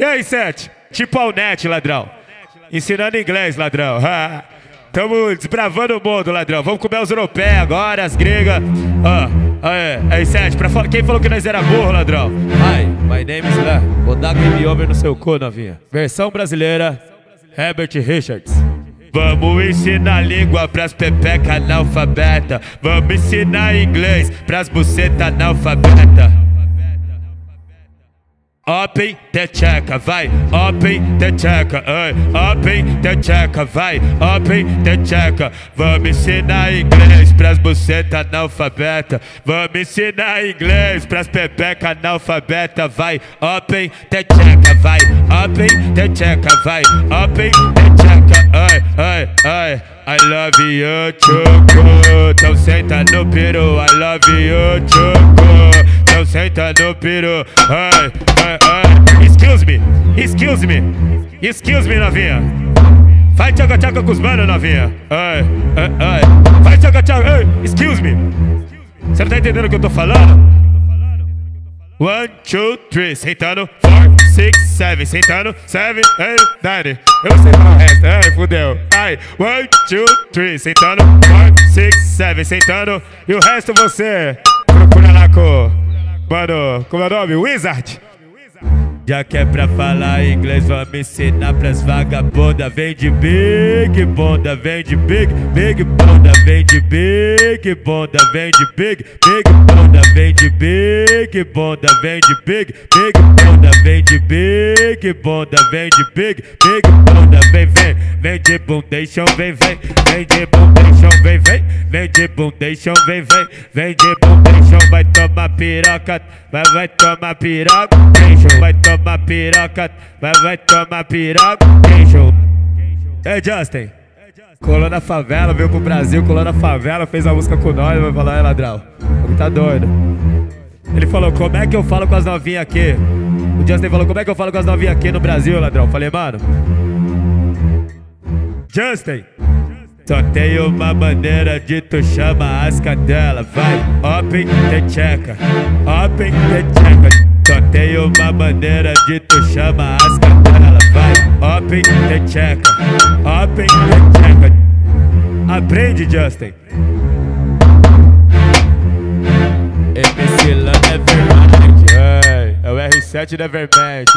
E aí, Sete? Tipo Alnet, ladrão. Ensinando inglês, ladrão. Tamo desbravando o mundo, ladrão. Vamos comer os europeus agora, as gregas. Aí, Sete, quem falou que nós era burro, ladrão? Hi, my name is Lá. Vou dar game over no seu cu, novinha. Versão brasileira, Herbert Richards. Vamos ensinar língua pras pepeca analfabeta. Vamos ensinar inglês pras buceta analfabeta. Open the checa, vai, open the checa, open the checa, vai, open the checa. Vamos ensinar inglês pras buceta analfabeta. Vamos ensinar inglês pras pepeca analfabeta, vai, open the checa, vai, open the checa, vai, open the checa, I love you, choco. Então senta no peru, I love you, choco. Então senta no peru, Excuse me, novinha. Vai tchaca-tchaca com os manos, novinha. Vai tchaca-tchaca, excuse me. Você não tá entendendo o que eu tô falando? 1, 2, 3, sentando. 4, 6, 7, sentando. 7, 8, 9. Eu sei falar o resto, fudeu. 1, 2, 3, sentando. 4, 6, 7, sentando. E o resto você procura lá com... Mano, como é o nome? Wizard. Já que é pra falar inglês, vamos ensinar pras vagabundas. Vem de big bunda, vem de big bunda, vem de big bunda, vem de big bunda, vem de big bunda, vem de big bunda, vem de big bunda, vem de big bunda, vem de bundation, vem de bundation, vem de bundation, vem de bundation, vai tomar piroca, vai tomar piroca, vai tomar piroca, vai tomar piroca, Ei, Justin, colou na favela, veio pro Brasil, colou na favela, fez a música com nós, vai falar, ladrão, ele tá doido. Ele falou, como é que eu falo com as novinhas aqui? O Justin falou, como é que eu falo com as novinhas aqui no Brasil, ladrão? Falei, mano, Justin, só tem uma maneira de tu chama as cadelas. Vai, open the checa, open the checa. Só tem uma maneira de tu chama as cadelas. Vai, open the checa, open the checa. Aprende, Justin. MC Lan Nevermind, é o R7 Nevermind,